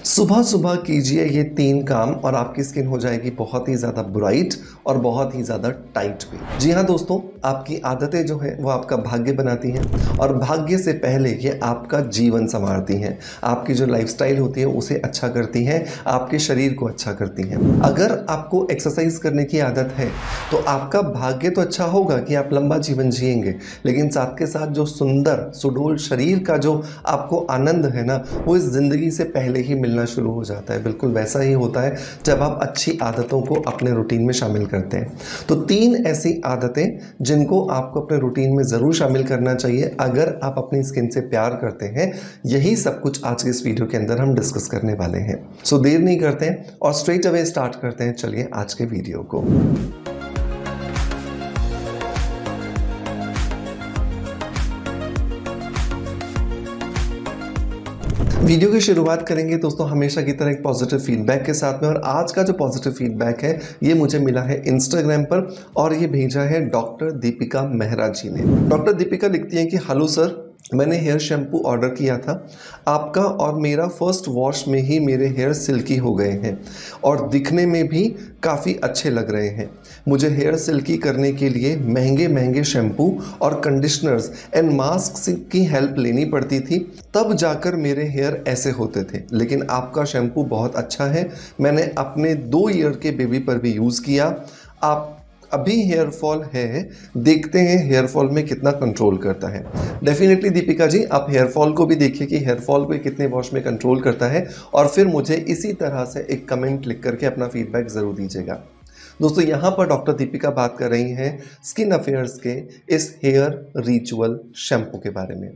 सुबह सुबह कीजिए ये 3 काम और आपकी स्किन हो जाएगी बहुत ही ज़्यादा ब्राइट और बहुत ही ज़्यादा टाइट भी। जी हाँ दोस्तों, आपकी आदतें जो हैं वो आपका भाग्य बनाती हैं और भाग्य से पहले ये आपका जीवन संवारती हैं। आपकी जो लाइफस्टाइल होती है उसे अच्छा करती हैं, आपके शरीर को अच्छा करती हैं। अगर आपको एक्सरसाइज करने की आदत है तो आपका भाग्य तो अच्छा होगा कि आप लंबा जीवन जिएंगे, लेकिन साथ के साथ जो सुंदर सुडौल शरीर का जो आपको आनंद है ना, वो इस ज़िंदगी से पहले ही मिलना शुरू हो जाता है। बिल्कुल वैसा ही होता है जब आप अच्छी आदतों को अपने रूटीन में शामिल करते हैं। तो 3 ऐसी आदतें जिनको आपको अपने रूटीन में ज़रूर शामिल करना चाहिए अगर आप अपनी स्किन से प्यार करते हैं। यही सब कुछ आज के इस वीडियो के अंदर हम डिस्कस करने वाले हैं। सो देर नहीं करते हैं और स्ट्रेट अवे स्टार्ट करते हैं। चलिए आज के वीडियो को। वीडियो की शुरुआत करेंगे दोस्तों हमेशा की तरह एक पॉजिटिव फीडबैक के साथ में। और आज का जो पॉजिटिव फीडबैक है ये मुझे मिला है इंस्टाग्राम पर और ये भेजा है डॉक्टर दीपिका मेहरा जी ने। डॉक्टर दीपिका लिखती हैं कि हेलो सर, मैंने हेयर शैम्पू ऑर्डर किया था आपका और मेरा फर्स्ट वॉश में ही मेरे हेयर सिल्की हो गए हैं और दिखने में भी काफ़ी अच्छे लग रहे हैं। मुझे हेयर सिल्की करने के लिए महंगे महंगे शैम्पू और कंडीशनर्स एंड मास्क की हेल्प लेनी पड़ती थी, तब जाकर मेरे हेयर ऐसे होते थे। लेकिन आपका शैम्पू बहुत अच्छा है, मैंने अपने 2 ईयर के बेबी पर भी यूज़ किया। आप अभी हेयर फॉल है, देखते हैं हेयर फॉल में कितना कंट्रोल करता है। डेफिनेटली दीपिका जी, आप हेयर फॉल को भी देखिए कि हेयर फॉल को कितने वॉश में कंट्रोल करता है और फिर मुझे इसी तरह से एक कमेंट लिख करके अपना फीडबैक ज़रूर दीजिएगा। दोस्तों यहाँ पर डॉक्टर दीपिका बात कर रही हैं स्किन अफेयर्स के इस हेयर रिचुअल शैम्पू के बारे में।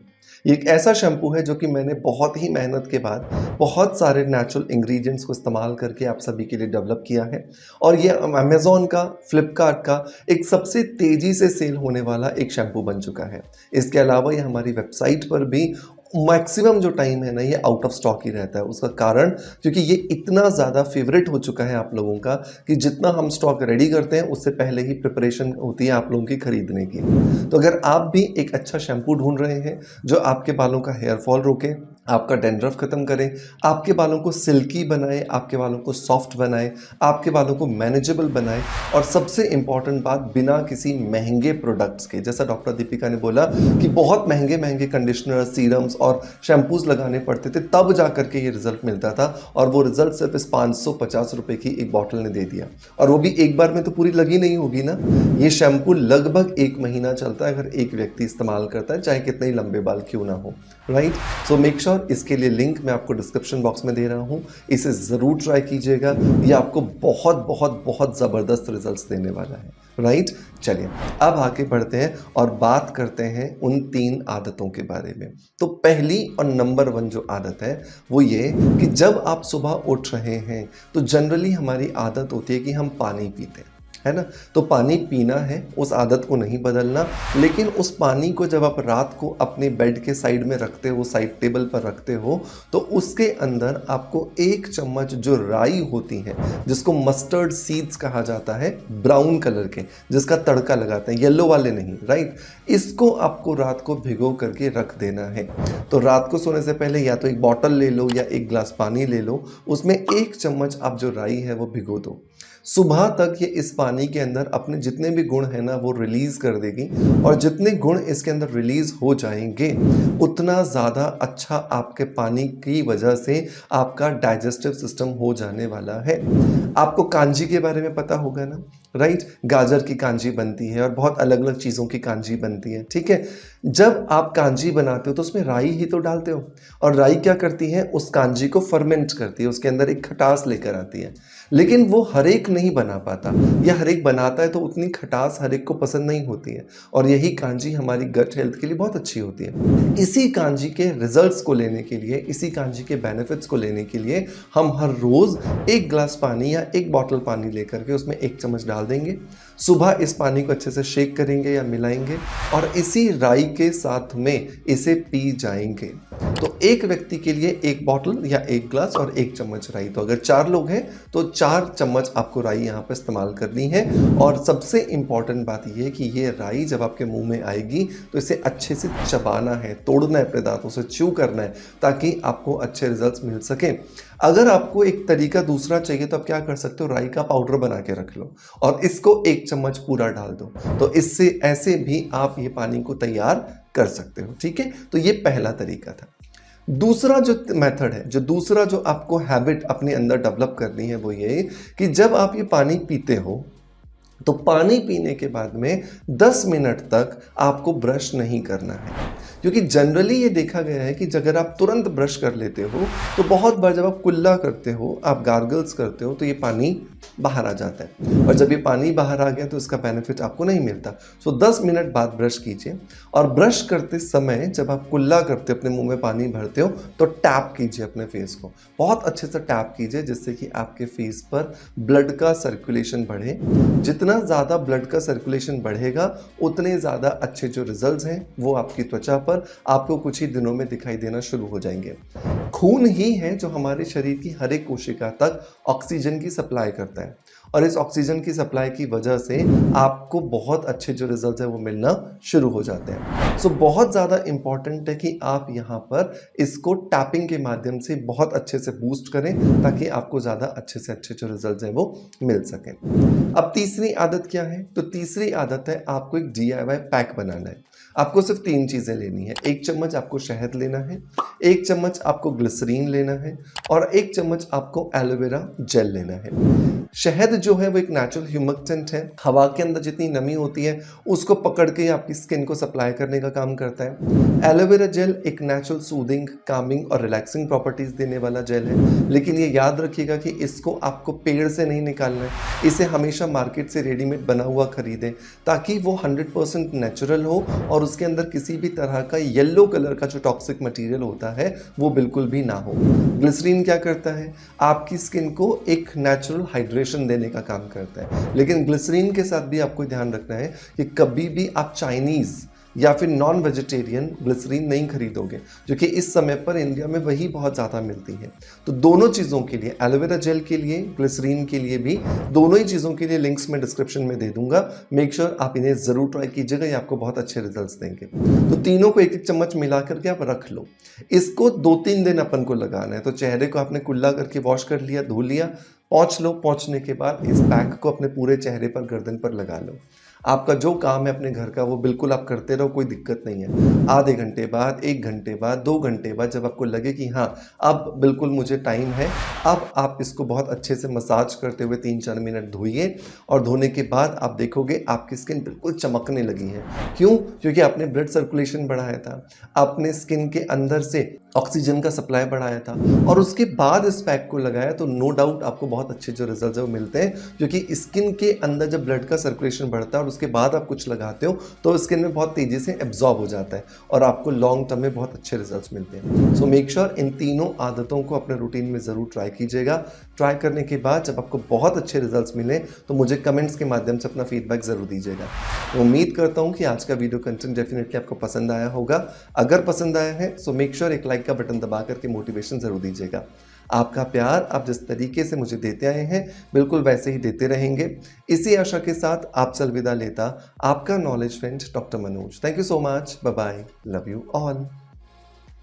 ये एक ऐसा शैम्पू है जो कि मैंने बहुत ही मेहनत के बाद बहुत सारे नेचुरल इंग्रेडिएंट्स को इस्तेमाल करके आप सभी के लिए डेवलप किया है और ये अमेज़ॉन का, फ्लिपकार्ट का एक सबसे तेज़ी से सेल होने वाला एक शैम्पू बन चुका है। इसके अलावा ये हमारी वेबसाइट पर भी मैक्सिमम जो टाइम है ना ये आउट ऑफ स्टॉक ही रहता है। उसका कारण क्योंकि ये इतना ज़्यादा फेवरेट हो चुका है आप लोगों का कि जितना हम स्टॉक रेडी करते हैं उससे पहले ही प्रिपरेशन होती है आप लोगों की खरीदने की। तो अगर आप भी एक अच्छा शैम्पू ढूंढ रहे हैं जो आपके बालों का हेयर फॉल रोके, आपका डैंड्रफ खत्म करें, आपके बालों को सिल्की बनाए, आपके बालों को सॉफ्ट बनाए, आपके बालों को मैनेजेबल बनाए और सबसे इम्पॉर्टेंट बात बिना किसी महंगे प्रोडक्ट्स के, जैसा डॉक्टर दीपिका ने बोला कि बहुत महंगे महंगे कंडीशनर, सीरम्स और शैम्पूज लगाने पड़ते थे तब जा करके ये रिजल्ट मिलता था और वो रिजल्ट सिर्फ इस 550 रुपये की एक बॉटल ने दे दिया। और वो भी एक बार में तो पूरी लगी नहीं होगी ना। ये शैम्पू लगभग 1 महीना चलता है अगर एक व्यक्ति इस्तेमाल करता है, चाहे कितने ही लंबे बाल क्यों ना हो, राइट। सो मेक श्योर इसके लिए लिंक मैं आपको डिस्क्रिप्शन बॉक्स में दे रहा हूँ, इसे ज़रूर ट्राई कीजिएगा। ये आपको बहुत बहुत बहुत ज़बरदस्त रिजल्ट्स देने वाला है, राइट। चलिए अब आगे बढ़ते हैं और बात करते हैं उन 3 आदतों के बारे में। तो पहली और नंबर 1 जो आदत है वो ये कि जब आप सुबह उठ रहे हैं तो जनरली हमारी आदत होती है कि हम पानी पीते हैं, है ना। तो पानी पीना है, उस आदत को नहीं बदलना, लेकिन उस पानी को जब आप रात को अपने बेड के साइड में रखते हो, साइड टेबल पर रखते हो, तो उसके अंदर आपको 1 चम्मच जो राई होती है जिसको मस्टर्ड सीड्स कहा जाता है, ब्राउन कलर के जिसका तड़का लगाते हैं, येलो वाले नहीं, राइट, इसको आपको रात को भिगो करके रख देना है। तो रात को सोने से पहले या तो एक बॉटल ले लो या 1 गिलास पानी ले लो, उसमें 1 चम्मच आप जो राई है वो भिगो दो। सुबह तक ये इस पानी के अंदर अपने जितने भी गुण हैं ना वो रिलीज़ कर देगी और जितने गुण इसके अंदर रिलीज़ हो जाएंगे उतना ज़्यादा अच्छा आपके पानी की वजह से आपका डाइजेस्टिव सिस्टम हो जाने वाला है। आपको कांजी के बारे में पता होगा ना, राइट। गाजर की कांजी बनती है और बहुत अलग अलग चीज़ों की कांजी बनती है, ठीक है। जब आप कांजी बनाते हो तो उसमें राई ही तो डालते हो और राई क्या करती है, उस कांजी को फर्मेंट करती है, उसके अंदर एक खटास लेकर आती है। लेकिन वो हर एक नहीं बना पाता या हर एक बनाता है तो उतनी खटास हर एक को पसंद नहीं होती है और यही कांजी हमारी गट हेल्थ के लिए बहुत अच्छी होती है। इसी कांजी के रिजल्ट्स को लेने के लिए, इसी कांजी के बेनिफिट्स को लेने के लिए हम हर रोज़ 1 गिलास पानी या 1 बॉटल पानी लेकर के उसमें 1 चम्मच डाल देंगे। सुबह इस पानी को अच्छे से शेक करेंगे या मिलाएंगे और इसी राई के साथ में इसे पी जाएंगे। तो एक व्यक्ति के लिए 1 बॉटल या 1 गिलास और 1 चम्मच राई। तो अगर 4 लोग हैं तो 4 चम्मच आपको राई यहाँ पर इस्तेमाल करनी है। और सबसे इम्पॉर्टेंट बात यह है कि ये राई जब आपके मुंह में आएगी तो इसे अच्छे से चबाना है, तोड़ना है, अपने दांतों से च्यू करना है ताकि आपको अच्छे रिजल्ट्स मिल सकें। अगर आपको एक तरीका दूसरा चाहिए तो आप क्या कर सकते हो, राई का पाउडर बना के रख लो और इसको 1 चम्मच पूरा डाल दो। तो इससे ऐसे भी आप ये पानी को तैयार कर सकते हो, ठीक है। तो ये पहला तरीका था। दूसरा जो मेथड है, जो दूसरा जो आपको हैबिट अपने अंदर डेवलप करनी है वो ये कि जब आप ये पानी पीते हो तो पानी पीने के बाद में 10 मिनट तक आपको ब्रश नहीं करना है, क्योंकि जनरली ये देखा गया है कि अगर आप तुरंत ब्रश कर लेते हो तो बहुत बार जब आप कुल्ला करते हो, आप गार्गल्स करते हो तो ये पानी बाहर आ जाता है और जब ये पानी बाहर आ गया तो इसका बेनिफिट आपको नहीं मिलता। सो 10 मिनट बाद ब्रश कीजिए और ब्रश करते समय जब आप कुल्ला करते हो, अपने मुंह में पानी भरते हो तो टैप कीजिए अपने फेस को, बहुत अच्छे से टैप कीजिए जिससे कि आपके फेस पर ब्लड का सर्कुलेशन बढ़े। जितना ज़्यादा ब्लड का सर्कुलेशन बढ़ेगा उतने ज़्यादा अच्छे जो रिजल्ट्स हैं वो आपकी त्वचा पर आपको कुछ ही दिनों में दिखाई देना शुरू हो जाएंगे। खून ही है जो हमारे शरीर की हर एक कोशिका तक ऑक्सीजन की सप्लाई करता है और इस ऑक्सीजन की सप्लाई की वजह से आपको बहुत अच्छे जो रिजल्ट्स हैं वो मिलना शुरू हो जाते हैं। सो बहुत ज़्यादा इंपॉर्टेंट है कि आप यहाँ पर इसको टैपिंग के माध्यम से बहुत अच्छे से बूस्ट करें ताकि आपको ज़्यादा अच्छे से अच्छे जो रिजल्ट्स हैं वो मिल सकें। अब तीसरी आदत क्या है, तो तीसरी आदत है आपको एक DIY पैक बनाना है। आपको सिर्फ 3 चीज़ें लेनी है। 1 चम्मच आपको शहद लेना है, 1 चम्मच आपको ग्लिसरीन लेना है और 1 चम्मच आपको एलोवेरा जेल लेना है। शहद जो है वो एक नेचुरल ह्यूमिडेंट है, हवा के अंदर जितनी नमी होती है उसको पकड़ के आपकी स्किन को सप्लाई करने का काम करता है। एलोवेरा जेल एक नेचुरल सूदिंग, कामिंग और रिलैक्सिंग प्रॉपर्टीज देने वाला जेल है, लेकिन ये याद रखिएगा कि इसको आपको पेड़ से नहीं निकालना है, इसे हमेशा मार्केट से रेडीमेड बना हुआ खरीदें ताकि वो 100% नेचुरल हो और उसके अंदर किसी भी तरह का येलो कलर का जो टॉक्सिक मटेरियल होता है वो बिल्कुल भी ना हो। ग्लिसरीन क्या करता है, आपकी स्किन को एक नेचुरल हाइड्रेशन देने का काम करता है, लेकिन ग्लिसरीन के साथ भी आपको ध्यान रखना है कि कभी भी आप चाइनीज़ या फिर नॉन वेजिटेरियन ग्लिसरीन नहीं खरीदोगे, जो कि इस समय पर इंडिया में वही बहुत ज़्यादा मिलती है। तो दोनों चीज़ों के लिए, एलोवेरा जेल के लिए, ग्लिसरीन के लिए भी, दोनों ही चीज़ों के लिए लिंक्स मैं डिस्क्रिप्शन में दे दूंगा। मेक श्योर आप इन्हें ज़रूर ट्राई कीजिएगा, ये आपको बहुत अच्छे रिजल्ट्स देंगे। तो तीनों को 1-1 चम्मच मिला करके आप रख लो। इसको 2-3 दिन अपन को लगाना है। तो चेहरे को आपने कुल्ला करके वॉश कर लिया, धो लिया, पोंछ लो, पोंछने के बाद इस पैक को अपने पूरे चेहरे पर, गर्दन पर लगा लो। आपका जो काम है अपने घर का वो बिल्कुल आप करते रहो, कोई दिक्कत नहीं है। आधे घंटे बाद, 1 घंटे बाद, 2 घंटे बाद जब आपको लगे कि हाँ अब बिल्कुल मुझे टाइम है, अब आप इसको बहुत अच्छे से मसाज करते हुए 3-4 मिनट धोइए और धोने के बाद आप देखोगे आपकी स्किन बिल्कुल चमकने लगी है। क्यों? क्योंकि आपने ब्लड सर्कुलेशन बढ़ाया था, आपने स्किन के अंदर से ऑक्सीजन का सप्लाई बढ़ाया था और उसके बाद इस पैक को लगाया तो नो डाउट आपको बहुत अच्छे जो रिजल्ट है वो मिलते हैं, क्योंकि स्किन के अंदर जब ब्लड का सर्कुलेशन बढ़ता है और उसके बाद आप कुछ लगाते हो तो स्किन में बहुत तेज़ी से एब्जॉर्ब हो जाता है और आपको लॉन्ग टर्म में बहुत अच्छे रिजल्ट्स मिलते हैं। सो मेक श्योर इन तीनों आदतों को अपने रूटीन में ज़रूर ट्राई कीजिएगा। ट्राई करने के बाद जब आपको बहुत अच्छे रिजल्ट्स मिले तो मुझे कमेंट्स के माध्यम से अपना फीडबैक ज़रूर दीजिएगा। तो उम्मीद करता हूँ कि आज का वीडियो कंटेंट डेफिनेटली आपको पसंद आया होगा। अगर पसंद आया है सो मेक श्योर एक लाइक का बटन दबा करके मोटिवेशन ज़रूर दीजिएगा। आपका प्यार आप जिस तरीके से मुझे देते आए हैं बिल्कुल वैसे ही देते रहेंगे। इसी आशा के साथ आपसे अलविदा लेता आपका knowledge friend doctor Manoj. Thank you so much. Bye bye. Love you all.